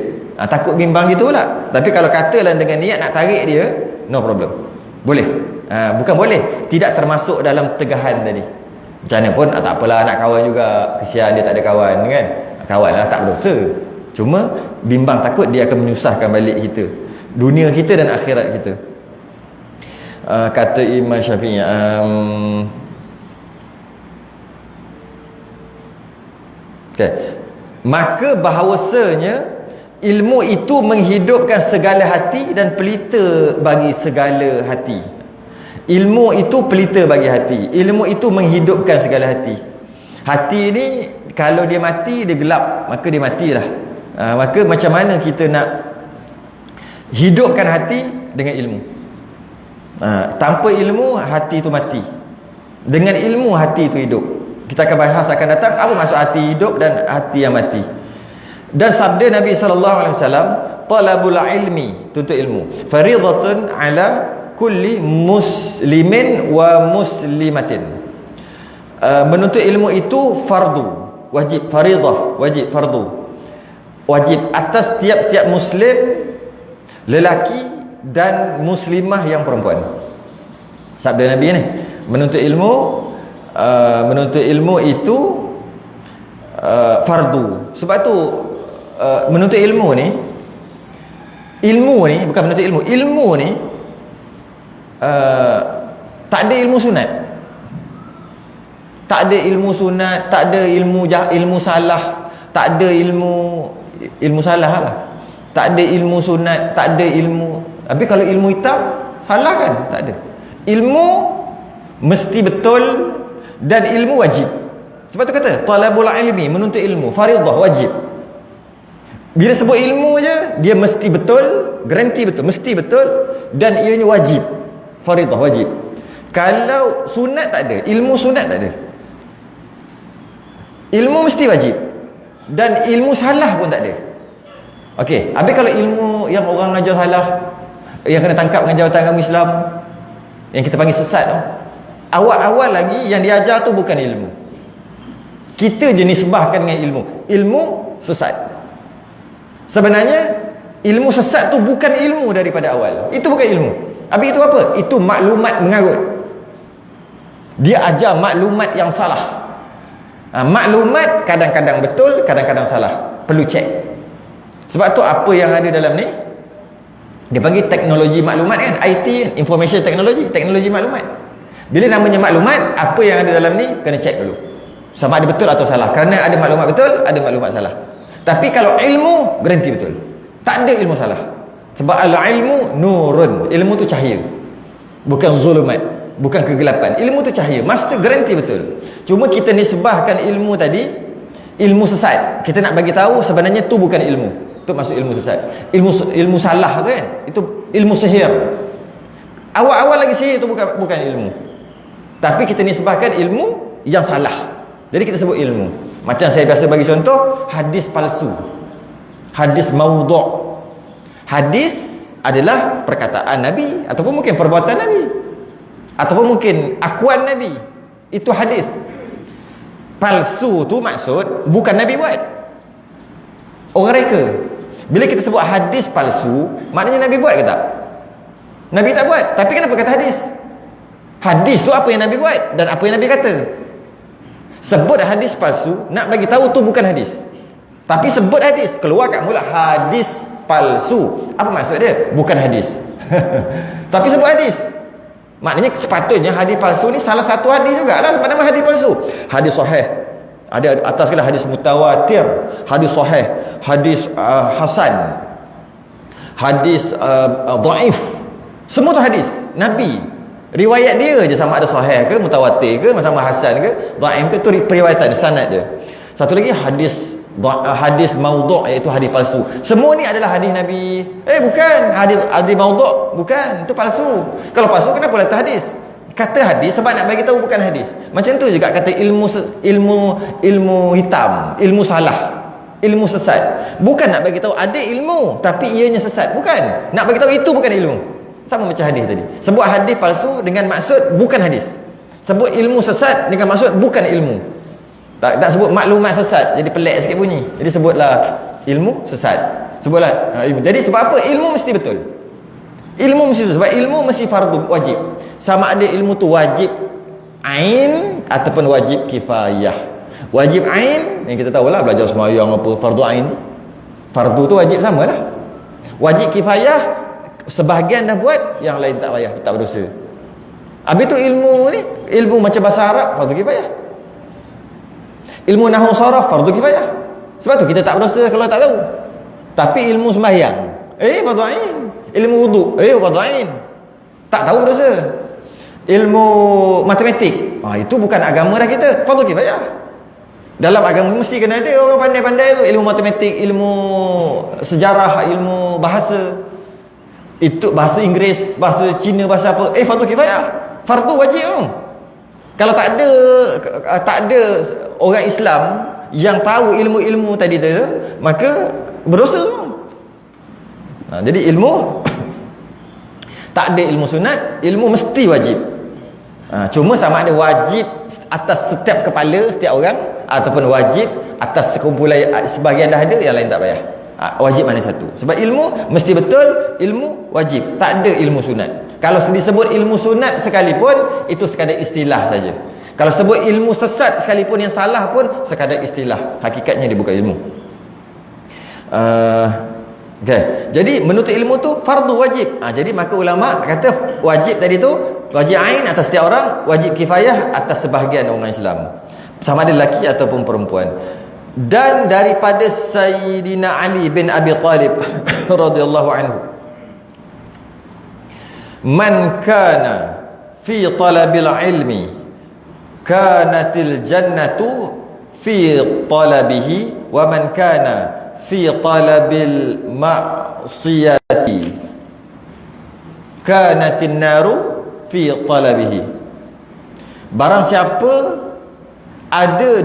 Takut bimbang gitu pula. Tapi kalau katalah dengan niat nak tarik dia, no problem, boleh. Bukan boleh, tidak termasuk dalam tegahan tadi. Macam mana pun tak apalah, nak kawan juga, kesian dia tak ada kawan kan. Kawan lah, tak berdosa. Cuma bimbang takut dia akan menyusahkan balik kita, dunia kita dan akhirat kita. Kata Imam Syafi'i, maka bahawasanya ilmu itu menghidupkan segala hati dan pelita bagi segala hati. Ilmu itu pelita bagi hati. Ilmu itu menghidupkan segala hati. Hati ni kalau dia mati, dia gelap, maka dia matilah. Maka macam mana kita nak hidupkan hati dengan ilmu? Tanpa ilmu hati itu mati. Dengan ilmu hati itu hidup. Kita akan bahas akan datang apa maksud hati hidup dan hati yang mati. Dan sabda Nabi SAW, talabul ilmi, tuntut ilmu, faridatun ala kulli muslimin wa muslimatin. Menuntut ilmu itu fardu, wajib, faridah, wajib, fardu, wajib atas tiap-tiap muslim lelaki dan muslimah yang perempuan. Sabda Nabi ni, menuntut ilmu itu fardu. Sebab tu menuntut ilmu ni bukan menuntut ilmu ni tak ada ilmu sunat. Tak ada ilmu sunat, tak ada ilmu salah, tak ada ilmu salah lah. Tak ada ilmu sunat, tak ada ilmu. Tapi kalau ilmu hitam salah kan? Tak ada. Ilmu mesti betul dan ilmu wajib. Sebab tu kata talabul ilmi, menuntut ilmu, faridah, wajib. Bila sebut ilmu je, dia mesti betul, garanti betul, mesti betul, dan ianya wajib, faridah, wajib. Kalau sunat tak ada, ilmu sunat tak ada. Ilmu mesti wajib dan ilmu salah pun tak ada. Okey, habis kalau ilmu yang orang ajar salah, yang kena tangkap dengan jawatan agama Islam, yang kita panggil sesat tu, awal-awal lagi yang diajar tu bukan ilmu. Kita je nisbahkan dengan ilmu sesat. Sebenarnya ilmu sesat tu bukan ilmu daripada awal. Itu bukan ilmu. Habis itu apa? Itu maklumat mengarut. Dia ajar maklumat yang salah. Maklumat kadang-kadang betul, kadang-kadang salah. Perlu cek. Sebab tu apa yang ada dalam ni, dia bagi teknologi maklumat kan, IT kan, information technology, teknologi maklumat. Bila namanya maklumat, apa yang ada dalam ni kena cek dulu sama ada betul atau salah. Kerana ada maklumat betul, ada maklumat salah. Tapi kalau ilmu, garanti betul. Tak ada ilmu salah. Sebab al-ilmu nurun. Ilmu tu cahaya, bukan zulumat, bukan kegelapan. Ilmu tu cahaya, master garanti betul. Cuma kita nisbahkan ilmu tadi ilmu sesat. Kita nak bagi tahu sebenarnya tu bukan ilmu. Tu maksud ilmu sesat. Ilmu salah tu kan. Itu ilmu sihir. Awal-awal lagi sihir tu bukan ilmu. Tapi kita nisbahkan ilmu yang salah. Jadi kita sebut ilmu. Macam saya biasa bagi contoh, hadis palsu, hadis maudhu'. Hadis adalah perkataan Nabi, ataupun mungkin perbuatan Nabi, ataupun mungkin akuan Nabi. Itu hadis. Palsu tu maksud bukan Nabi buat, orang reka. Bila kita sebut hadis palsu, maknanya Nabi buat ke tak? Nabi tak buat. Tapi kenapa kata hadis? Hadis tu apa yang Nabi buat dan apa yang Nabi kata. Sebut hadis palsu, nak bagi tahu tu bukan hadis. Tapi sebut hadis, keluar kat mulut hadis palsu. Apa maksud dia? Bukan hadis. Tapi sebut hadis. Maknanya sepatutnya hadis palsu ni salah satu hadis jugalah sebab nama hadis palsu. Hadis sahih, ada atas kala hadis mutawatir, hadis sahih, hadis hasan, hadis dhaif. Semua tu hadis Nabi. Riwayat dia je, sama ada sahih ke, mutawatir ke, sama hasan ke, dhaif ke, tu periwayatan sanad dia. Satu lagi hadis maudhu', iaitu hadis palsu. Semua ni adalah hadis Nabi. Bukan hadis maudhu', bukan, itu palsu. Kalau palsu kenapa letak hadis? Kata hadis sebab nak bagi tahu bukan hadis. Macam tu juga kata ilmu hitam, ilmu salah, ilmu sesat. Bukan nak bagi tahu ada ilmu tapi ianya sesat, bukan. Nak bagi tahu itu bukan ilmu. Sama macam hadis tadi. Sebut hadis palsu dengan maksud bukan hadis. Sebut ilmu sesat dengan maksud bukan ilmu. Tak sebut maklumat sesat, jadi pelik sikit bunyi. Jadi sebutlah ilmu sesat. Sebutlah ilmu. Jadi sebab apa? Ilmu mesti betul. Ilmu mesti betul. Sebab ilmu mesti fardu, wajib. Sama ada ilmu tu wajib ain ataupun wajib kifayah. Wajib ain yang kita tahulah, belajar sembahyang apa, fardu ain. Fardu tu wajib samalah. Wajib kifayah, sebahagian dah buat, yang lain tak payah, tak berdosa. Habis tu ilmu ni, ilmu macam bahasa Arab, fardu kifayah. Ilmu nahwu saraf, fardu kifayah. Sebab tu kita tak berdosa kalau tak tahu. Tapi ilmu sembahyang, fardu ain. Ilmu wudu, fardu ain. Tak tahu berdosa. Ilmu matematik, itu bukan agama dah kita, fardu kifayah. Dalam agama mesti kena ada orang pandai-pandai tu. Ilmu matematik, ilmu sejarah, ilmu bahasa, itu bahasa Inggeris, bahasa Cina, bahasa apa, fardu kifayah. Fardu wajib tu. Kalau tak ada orang Islam yang tahu ilmu-ilmu tadi tu, maka berdosa semua. Jadi ilmu tak ada ilmu sunat, ilmu mesti wajib. Cuma sama ada wajib atas setiap kepala, setiap orang, ataupun wajib atas sekumpulan, sebahagian dah ada, yang lain tak payah. Wajib mana satu? Sebab ilmu mesti betul, ilmu wajib. Tak ada ilmu sunat. Kalau disebut ilmu sunat sekalipun, itu sekadar istilah saja. Kalau sebut ilmu sesat sekalipun yang salah pun, sekadar istilah. Hakikatnya dia bukan ilmu. Okay. Jadi menuntut ilmu tu fardu wajib. Jadi maka ulama kata wajib tadi tu, wajib ain atas setiap orang, wajib kifayah atas sebahagian orang Islam, sama ada lelaki ataupun perempuan. Dan daripada Sayyidina Ali bin Abi Talib radhiyallahu anhu, man kana fi talabil ilmi kanatil jannatu fi talabihi, wa man kana fi talabil ma'siyati kanatin naru fi talabihi. Barang siapa ada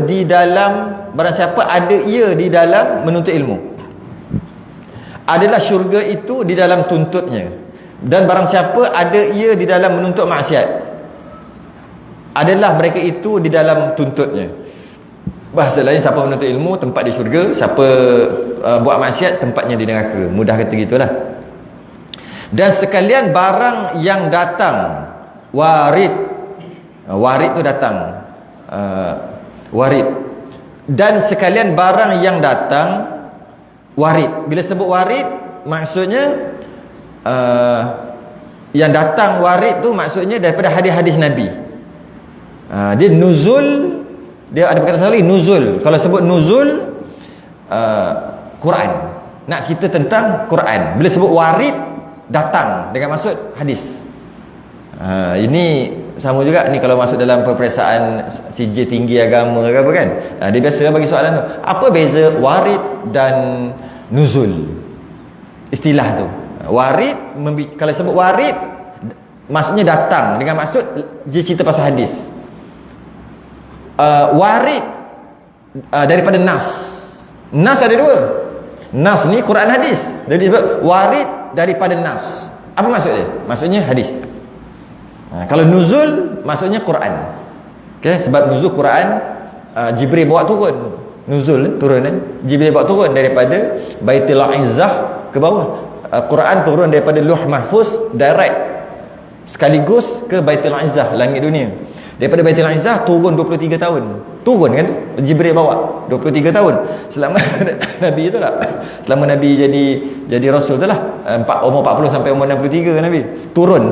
ia di dalam menuntut ilmu, adalah syurga itu di dalam tuntutnya. Dan barang siapa ada ia di dalam menuntut maksiat, adalah mereka itu di dalam tuntutnya. Bahasa lain, siapa menuntut ilmu tempat di syurga, siapa buat maksiat tempatnya di neraka. Mudah kata gitulah. Dan sekalian barang yang datang warid tu datang, warid dan sekalian barang yang datang warid. Bila sebut warid, maksudnya yang datang warid tu maksudnya daripada hadis-hadis Nabi. Dia nuzul, dia ada perkataan sekali nuzul. Kalau sebut nuzul, Quran, nak cerita tentang Quran. Bila sebut warid, datang dengan maksud hadis. Ini sama juga ni kalau masuk dalam peperiksaan CJ tinggi agama ke apa kan, dia biasa bagi soalan tu, apa beza warid dan nuzul, istilah tu. Warid, kalau sebut warid maksudnya datang dengan maksud dia cerita pasal hadis. Warid daripada nas. Nas ada dua. Nas ni Quran hadis. Jadi sebut warid daripada nas. Apa maksud dia? Maksudnya hadis. Kalau nuzul maksudnya Quran. Okay? Sebab nuzul Quran, Jibril bawa turun. Nuzul turun kan? Jibril bawa turun daripada Baitul Izzah ke bawah. Quran turun daripada Lauh Mahfuz direct sekaligus ke Baitul Izzah, langit dunia. Daripada Baitul Izzah turun 23 tahun. Turun kan tu? Jibril bawa 23 tahun. Selama Nabi tu lah. Selama Nabi jadi rasul tu lah. Umur 40 sampai umur 63 Nabi. Turun.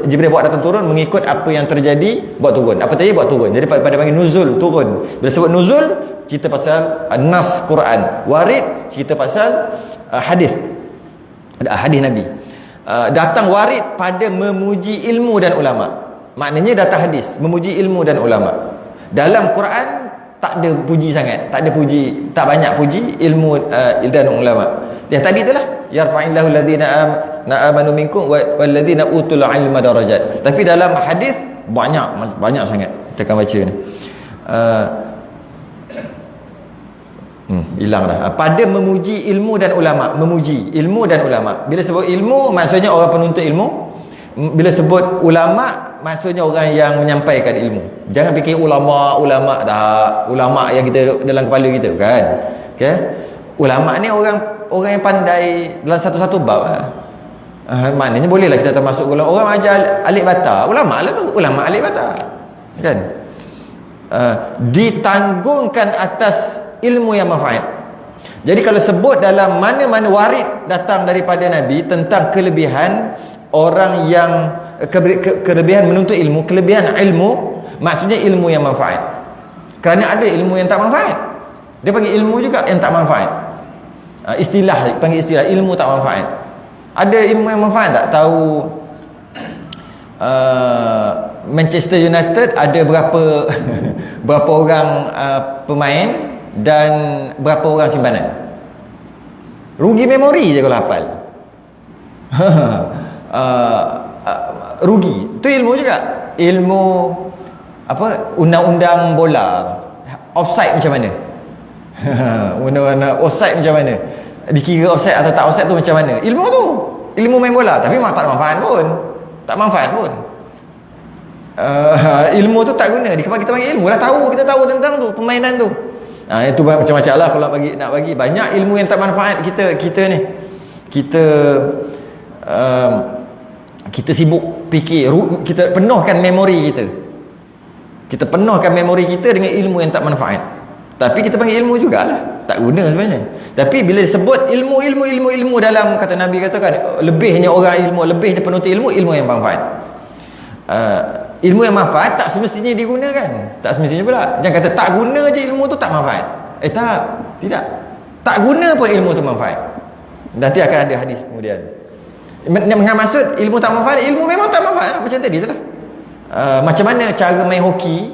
Jibril bawa datang turun mengikut apa yang terjadi, buat turun. Apa tadi buat turun. Jadi pada panggil nuzul, turun. Bila sebut nuzul, cerita pasal nas Quran. Warid, cerita pasal hadis. Hadis Nabi. Datang warid pada memuji ilmu dan ulama. Maknanya datang hadis memuji ilmu dan ulama. Dalam Quran tak ada puji sangat, tak banyak puji ilmu dan ulama. Yang tadi itulah yarfa'illahu alladhina amanu minkum walladzina utul ilma darajat. Tapi dalam hadis banyak sangat. Kita akan baca ni. Hilang dah. Pada memuji ilmu dan ulama, memuji ilmu dan ulama. Bila sebut ilmu maksudnya orang penuntut ilmu. Bila sebut ulama maksudnya orang yang menyampaikan ilmu. Jangan fikir ulama dah, ulama yang kita dalam kepala kita kan. Okey. Ulama ni orang yang pandai dalam satu-satu bab lah. Maknanya bolehlah kita termasuk orang ajar alif bata. Ulama lah tu, ulama alif bata. Kan? Ditanggungkan atas ilmu yang manfaat. Jadi kalau sebut dalam mana-mana warid datang daripada Nabi tentang kelebihan orang yang kelebihan menuntut ilmu, kelebihan ilmu, maksudnya ilmu yang manfaat. Kerana ada ilmu yang tak manfaat. Dia panggil ilmu juga yang tak manfaat. Panggil istilah ilmu tak manfaat. Ada ilmu yang manfaat tak? Tahu Manchester United ada berapa orang pemain dan berapa orang simpanan? Rugi memori je kalau hafal. Rugi. Itu ilmu juga. Ilmu apa? Undang-undang bola. Offside macam mana? Undang-undang offside macam mana? Dikira offside atau tak offside tu macam mana? Ilmu tu. Ilmu main bola. Tapi tak manfaat pun. Tak manfaat pun. Ilmu tu tak guna. Kita panggil ilmu lah. Kita tahu tentang tu, permainan tu. Itu macam-macam lah kalau nak bagi. Banyak ilmu yang tak manfaat kita ni. Kita sibuk fikir, kita penuhkan memori kita. Kita penuhkan memori kita dengan ilmu yang tak manfaat. Tapi kita panggil ilmu jugalah. Tak guna sebenarnya. Tapi bila disebut ilmu dalam kata Nabi katakan lebihnya orang ilmu, lebihnya penuntut ilmu yang manfaat. Ilmu yang manfaat tak semestinya digunakan. Tak semestinya pula. Jangan kata tak guna je ilmu tu tak manfaat. Tidak. Tak guna pun ilmu tu manfaat. Nanti akan ada hadis kemudian. Dengan maksud ilmu tak manfaat, ilmu memang tak manfaat macam tadi tu lah. Macam mana cara main hoki,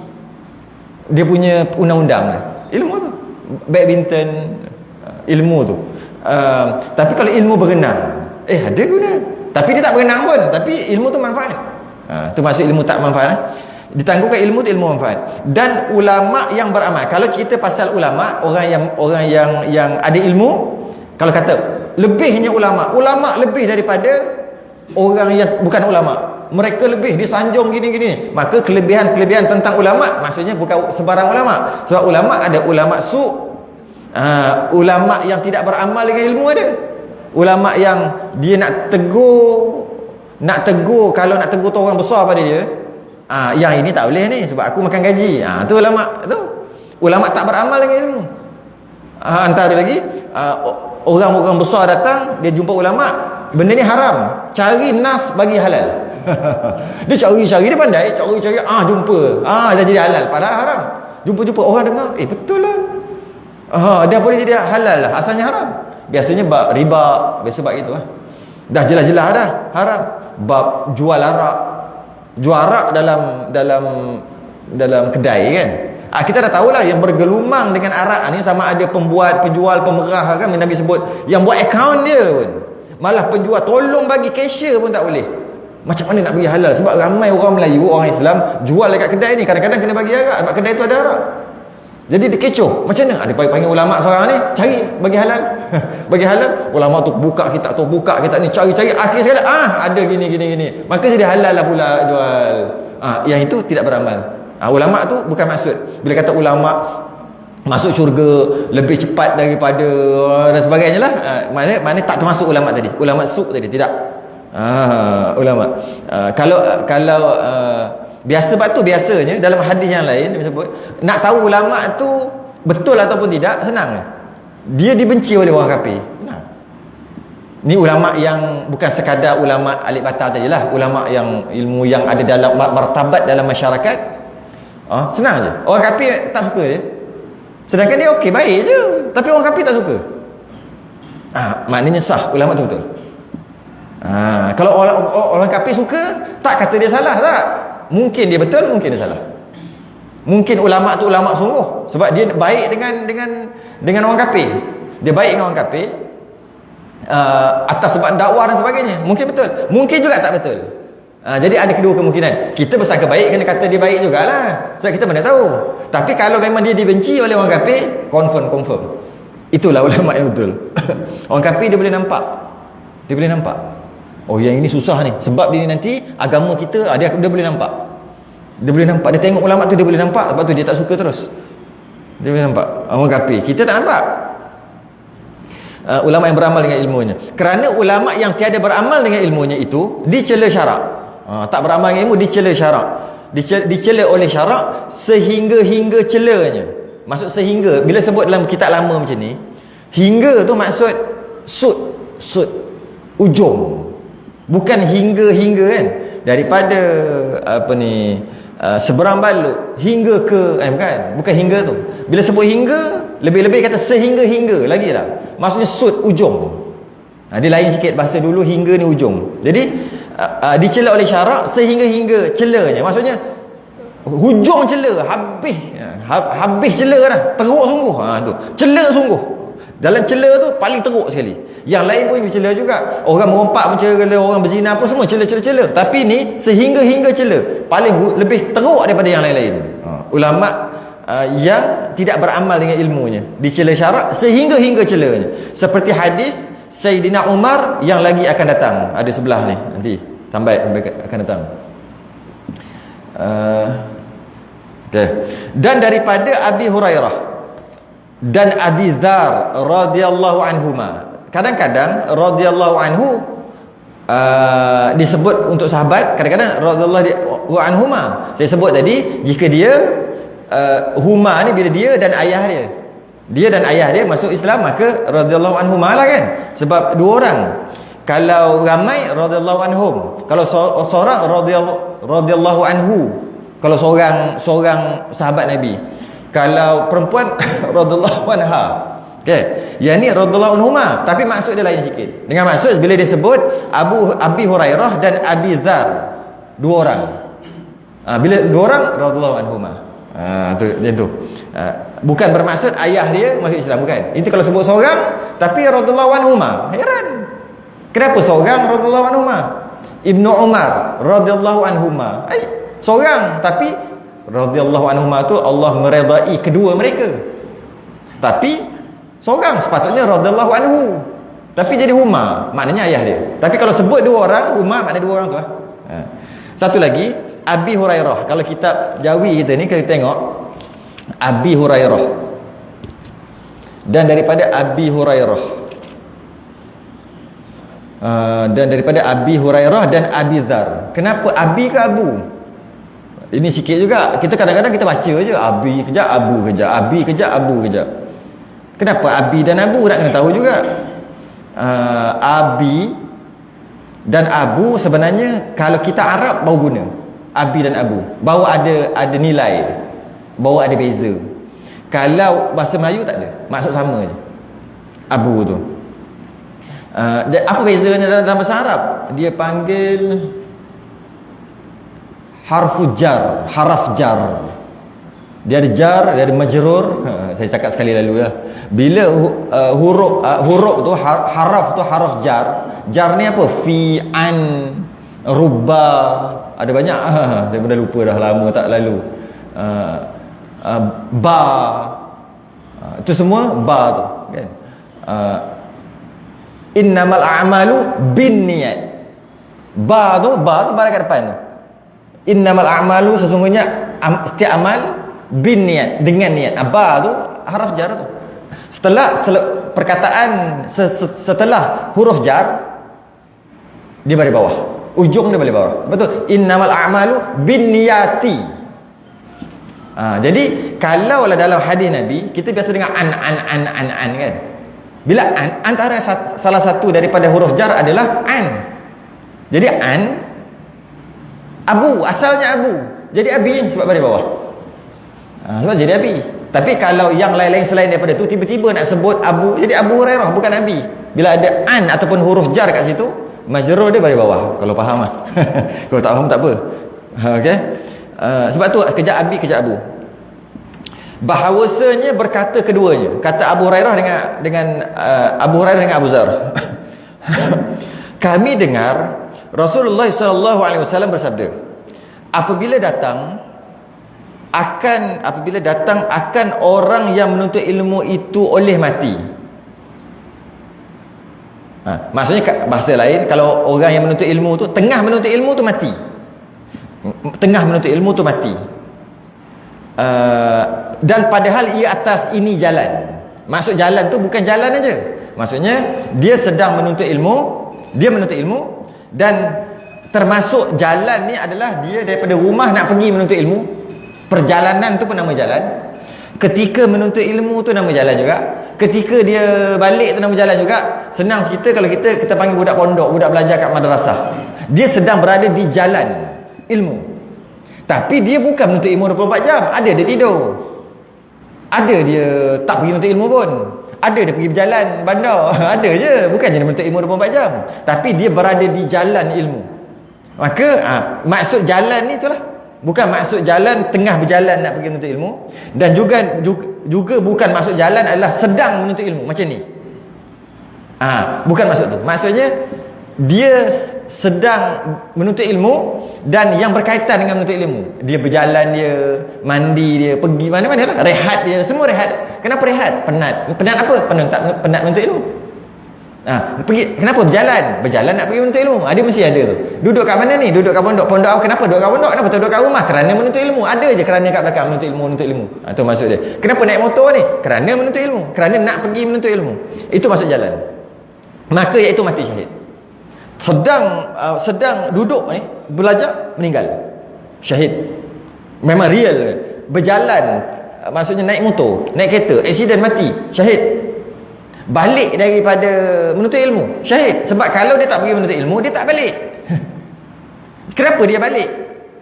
dia punya undang-undang, ilmu tu. Badminton, ilmu tu. Tapi kalau ilmu berenang, ada guna. Tapi dia tak berenang pun, tapi ilmu tu manfaat. Tu maksud ilmu tak manfaat. Ditanggungkan ilmu tu ilmu manfaat. Dan ulama yang beramal. Kalau cerita pasal ulama, orang yang ada ilmu, kalau kata lebihnya ulama lebih daripada orang yang bukan ulama, mereka lebih disanjung gini-gini, maka kelebihan tentang ulama maksudnya bukan sebarang ulama. Sebab ulama ada ulama ulama yang tidak beramal dengan ilmu ada. Ulama yang dia nak tegur, kalau nak tegur tu orang besar pada dia, yang ini tak boleh ni sebab aku makan gaji. Tu ulama tu. Ulama tak beramal dengan ilmu. Antara lagi orang-orang besar datang, dia jumpa ulama, benda ni haram, cari nas bagi halal. Dia cari-cari, dia pandai cari-cari, jumpa, dah jadi halal, padahal haram. Jumpa-jumpa orang dengar, betul lah, dia boleh jadi halal lah, asalnya haram. Biasanya bab riba, biasa bab gitu lah. Dah jelas-jelas dah haram. Bab jual arak dalam kedai kan. Kita dah tahulah yang bergelumang dengan arak ni sama ada pembuat, penjual, pemerah kan, Nabi sebut. Yang buat akaun dia pun, malah penjual tolong bagi cashier pun tak boleh. Macam mana nak bagi halal? Sebab ramai orang Melayu, orang Islam jual dekat kedai ni, kadang-kadang kena bagi arak sebab kedai tu ada arak. Jadi dia kecoh. Macam mana? Dia panggil ulama seorang ni, cari bagi halal. Bagi halal, ulama tu buka kitab ni, cari-cari, akhir sekali ada gini. Maka jadi halal lah pula jual. Yang itu tidak beramal. Ulama tu bukan maksud. Bila kata ulama masuk syurga lebih cepat daripada dan sebagainya lah, mana tak termasuk ulama tadi. Ulama su tadi tidak. Ulama. Kalau biasa bab tu, biasanya dalam hadis yang lain dia sebut, nak tahu ulama tu betul ataupun tidak, senang. Dia dibenci oleh orang kafir. Ni ulama yang bukan sekadar ulama alif bata tadilah, ulama yang ilmu yang ada dalam martabat dalam masyarakat. Senang je. Orang kafir tak suka dia. Sedangkan dia okey, baik je, tapi orang kafir tak suka. Maknanya sah ulama tu betul. Kalau orang kafir suka, tak kata dia salah, tak. Mungkin dia betul, mungkin dia salah. Mungkin ulama tu ulama sungguh sebab dia baik dengan orang kafir. Dia baik dengan orang kafir atas sebab dakwah dan sebagainya. Mungkin betul, mungkin juga tak betul. Jadi ada kedua kemungkinan. Kita bersangka baik, kena kata dia baik jugalah, sebab kita mana tahu. Tapi kalau memang dia dibenci oleh orang kafir, confirm. Itulah ulama yang betul. Orang kafir dia boleh nampak. Yang ini susah ni, sebab dia ni nanti agama kita, dia boleh nampak. Dia tengok ulama tu, dia boleh nampak. Sebab tu dia tak suka terus. Dia boleh nampak. Orang kafir, kita tak nampak. Ulama yang beramal dengan ilmunya. Kerana ulama yang tiada beramal dengan ilmunya itu dicela syarak. Tak beramal dengan ilmu, dicela syarak. Dicela oleh syarak sehingga celanya. Maksud sehingga, bila sebut dalam kitab lama macam ni, hingga tu maksud sud ujung. Bukan hingga kan, daripada seberang balut hingga ke, bukan hingga tu. Bila sebut hingga, lebih-lebih kata sehingga lagi lah. Maksudnya sud ujung. Dia lain sikit bahasa dulu, hingga ni ujung. Jadi dicela oleh syarak sehingga celanya. Maksudnya hujung cela, habis cela dah, teruk sungguh. Tu cela sungguh. Dalam cela tu paling teruk sekali. Yang lain pun cela juga. Orang merompak pun cela, orang berzina pun semua cela. Tapi ni sehingga cela, paling lebih teruk daripada yang lain-lain. Ulama yang tidak beramal dengan ilmunya dicela syarak sehingga celanya. Seperti hadis Sayyidina Umar yang lagi akan datang, ada sebelah ni nanti sampai akan datang. Dan daripada Abi Hurairah dan Abi Dzar radhiyallahu anhuma. Kadang-kadang radhiyallahu anhu disebut untuk sahabat, kadang-kadang radhiyallahu anhuma. Saya sebut tadi, jika dia huma ni bila dia dan ayah dia masuk Islam, maka radhiyallahu anhuma lah kan, sebab dua orang. Kalau ramai radhiyallahu anhum, kalau seorang radhiyallahu anhu, kalau seorang sahabat Nabi. Kalau perempuan radhiyallahu anha. Okey, yang ni radhiyallahu anhuma, tapi maksud dia lain sikit. Dengan maksud bila dia sebut Abi Hurairah dan Abi Dzar, dua orang. Bila dua orang radhiyallahu anhuma. Tu. Bukan bermaksud ayah dia masuk Islam, bukan. Itu kalau sebut seorang tapi radhiyallahu anhuma. Heran. Kenapa seorang radhiyallahu anhuma? Ibnu Umar radhiyallahu anhuma. Seorang tapi radhiyallahu anhuma tu Allah meredai kedua mereka. Tapi seorang sepatutnya radhiyallahu anhu. Tapi jadi huma, maknanya ayah dia. Tapi kalau sebut dua orang, huma maknanya dua orang tu. Satu lagi, Abi Hurairah. Kalau kitab Jawi kita ni, kita tengok Abi Hurairah. Dan daripada Abi Hurairah. Dan daripada Abi Hurairah dan Abi Dzar. Kenapa Abi ke Abu? Ini sikit juga. Kita kadang-kadang kita baca je, abi kejap, abu kejap, abi kejap, abu kejap. Kenapa abi dan abu nak kena tahu juga. Abi dan abu sebenarnya kalau kita Arab baru guna. Abi dan abu. Baru ada nilai. Baru ada beza. Kalau bahasa Melayu tak ada. Maksud sama je. Abu tu. Apa bezanya dalam bahasa Arab? Dia panggil harfu jar, haraf jar. Dia ada jar, dia ada majrur. Saya cakap sekali lalu lah. Bila huruf tu haraf tu haraf jar. Jar ni apa? Fi, an, rubba. Ada banyak. Saya pun dah lupa dah, lama tak lalu. Ba. Itu semua ba tu, kan? Innamal a'malu binniyat. Ba tu balik kat depan tu. Innamal a'malu, sesungguhnya setiap amal binniyat, dengan niat. Ba tu haraf jar tu. Setelah perkataan setelah huruf jar, dia balik bawah. Ujung dia balik bawah. Betul. Innamal a'malu binniyati. Jadi kalau lah dalam hadis Nabi, kita biasa dengar an kan. Bila an, antara salah satu daripada huruf jar adalah an. Jadi an, abu, asalnya abu. Jadi abi sebab balik bawah. Sebab jadi abi. Tapi kalau yang lain-lain selain daripada tu tiba-tiba nak sebut abu, jadi Abu Hurairah bukan Nabi. Bila ada an ataupun huruf jar kat situ, majrur dia balik bawah. Kalau faham lah. Kalau tak faham tak apa. Okey. Sebab tu kejap abi, kejap abu. Bahawasanya berkata keduanya. Kata Abu Hurairah dengan Abu Hurairah dengan Abu Zar. Kami dengar Rasulullah SAW bersabda, apabila datang akan orang yang menuntut ilmu itu oleh mati. Maksudnya bahasa lain, kalau orang yang menuntut ilmu tu tengah menuntut ilmu tu mati. Tengah menuntut ilmu tu mati. Dan padahal ia atas ini jalan. Maksud jalan tu bukan jalan aja. Maksudnya dia sedang menuntut ilmu, dia menuntut ilmu, dan termasuk jalan ni adalah dia daripada rumah nak pergi menuntut ilmu. Perjalanan tu pun nama jalan. Ketika menuntut ilmu tu nama jalan juga. Ketika dia balik tu nama jalan juga. Senang cerita kalau kita panggil budak pondok, budak belajar kat madrasah. Dia sedang berada di jalan ilmu. Tapi dia bukan menuntut ilmu 24 jam. Ada dia tidur. Ada dia tak pergi menuntut ilmu pun. Ada dia pergi berjalan bandar. Ada je. Bukan je dia menuntut ilmu 24 jam. Tapi dia berada di jalan ilmu. Maka maksud jalan ni itulah. Bukan maksud jalan tengah berjalan nak pergi menuntut ilmu. Dan juga bukan maksud jalan adalah sedang menuntut ilmu. Macam ni. Bukan maksud tu. Maksudnya dia sedang menuntut ilmu dan yang berkaitan dengan menuntut ilmu. Dia berjalan, dia mandi, dia pergi mana-mana lah. Rehat dia, semua rehat. Kenapa rehat? Penat. Penat apa? Penat menuntut ilmu. Pergi, kenapa berjalan? Berjalan nak pergi menuntut ilmu. Dia mesti ada tu. Duduk kat mana ni? Duduk kat pondok. Pondok kenapa duduk kat pondok? Kenapa tak duduk kat rumah? Kerana menuntut ilmu. Ada je kerana kat belakang menuntut ilmu. Itu maksud dia. Kenapa naik motor ni? Kerana menuntut ilmu. Kerana nak pergi menuntut ilmu. Itu maksud jalan. Maka iaitu mati syahid. Sedang duduk ni belajar, meninggal. Syahid. Memang real. Berjalan, maksudnya naik motor, naik kereta, aksiden, mati, syahid. Balik daripada menuntut ilmu, syahid. Sebab kalau dia tak pergi menuntut ilmu, dia tak balik. Kenapa dia balik?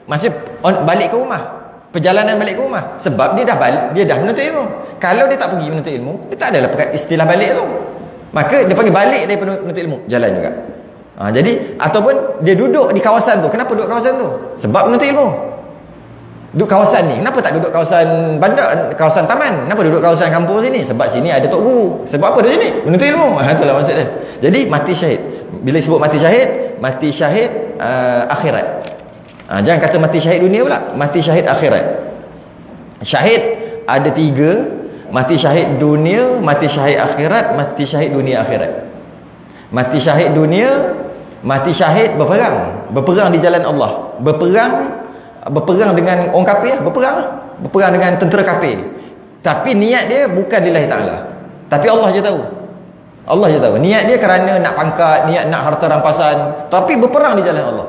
Maksudnya balik ke rumah. Perjalanan balik ke rumah. Sebab dia dah menuntut ilmu. Kalau dia tak pergi menuntut ilmu, dia tak adalah istilah balik tu. Maka dia panggil balik daripada menuntut ilmu, jalan juga. Jadi ataupun dia duduk di kawasan tu. Kenapa duduk kawasan tu? Sebab menuntut ilmu. Duduk kawasan ni. Kenapa tak duduk kawasan bandar, kawasan taman? Kenapa duduk kawasan kampung sini? Sebab sini ada tok guru. Sebab apa duduk sini? Menuntut ilmu. Itulah maksud dia. Jadi mati syahid. Bila sebut mati syahid akhirat. Jangan kata mati syahid dunia pula. Mati syahid akhirat. Syahid ada 3. Mati syahid dunia, mati syahid akhirat, mati syahid dunia akhirat. Mati syahid dunia, mati syahid berperang di jalan Allah. Berperang dengan orang kafir, berperang dengan tentera kafir. Tapi niat dia bukan lillahi ta'ala. Tapi Allah je tahu. Niat dia kerana nak pangkat, niat nak harta rampasan, tapi berperang di jalan Allah.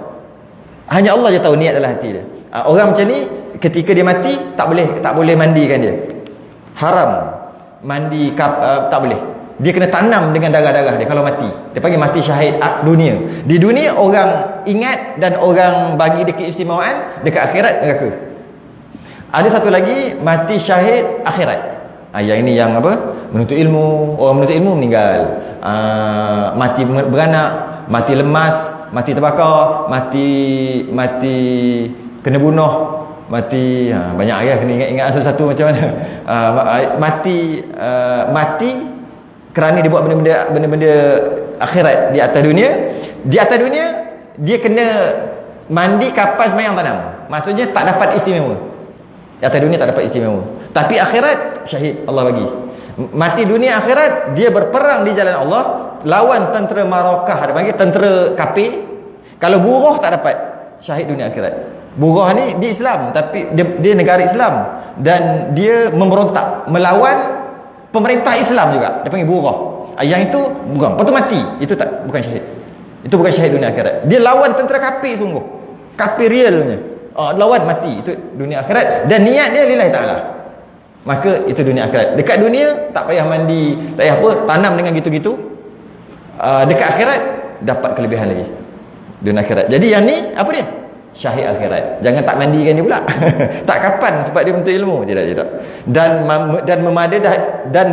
Hanya Allah je tahu niat dalam hati dia. Orang macam ni ketika dia mati tak boleh mandikan dia. Haram mandi tak boleh. Dia kena tanam dengan darah-darah dia kalau mati. Dia panggil mati syahid dunia. Di dunia orang ingat dan orang bagi dia keistimewaan, dekat akhirat neraka. Ada satu lagi mati syahid akhirat. Yang ini yang apa? Menuntut ilmu. Orang menuntut ilmu meninggal. Mati beranak, mati lemas, mati terbakar, mati kena bunuh, mati banyak ya, kena ingat satu-satu macam mana. Mati kerana dia buat benda-benda akhirat di atas dunia. Di atas dunia dia kena mandi kapas mayang tanam. Maksudnya tak dapat istimewa. Di atas dunia tak dapat istimewa. Tapi akhirat syahid Allah bagi. Mati dunia akhirat dia berperang di jalan Allah lawan tentera Marakah, dia panggil tentera kafir. Kalau buruh tak dapat syahid dunia akhirat. Buruh ni di Islam tapi dia negara Islam dan dia memberontak melawan pemerintah Islam juga. Dia panggil buruh. Yang itu bukan, lepas tu mati. Itu bukan syahid. Itu bukan syahid dunia akhirat. Dia lawan tentera kafir sungguh. Kafir realnya. Lawan mati. Itu dunia akhirat dan niat dia lillahi ta'ala. Maka itu dunia akhirat. Dekat dunia tak payah mandi, tak payah apa, tanam dengan gitu-gitu. Dekat akhirat dapat kelebihan lagi. Dunia akhirat. Jadi yang ni apa dia? Syahid akhirat. Jangan tak mandikan dia pula. Tak kapan sebab dia menuntut ilmu. Tidak. Dan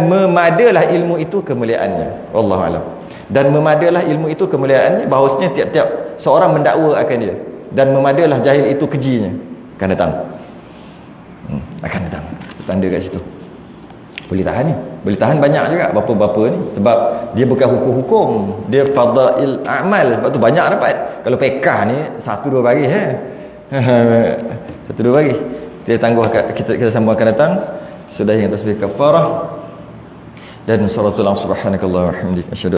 memadalah ilmu itu kemuliaannya. Wallahu alam. Dan memadalah ilmu itu kemuliaannya, bahawasanya tiap-tiap seorang mendakwa akan dia. Dan memadalah jahil itu kejinya. Akan datang. Akan datang. Tanda kat situ. Boleh tahan ni. Boleh tahan banyak juga bapa-bapa ni. Sebab dia bukan hukum-hukum. Dia fadail amal. Sebab tu banyak dapat. Kalau pekah ni 1-2 baris Satu dua baris. Kita tangguh, kita sambung akan datang. Sudah yang tasbih kafarah. Dan salatul subhanakallah wa hamdik. Asyhadu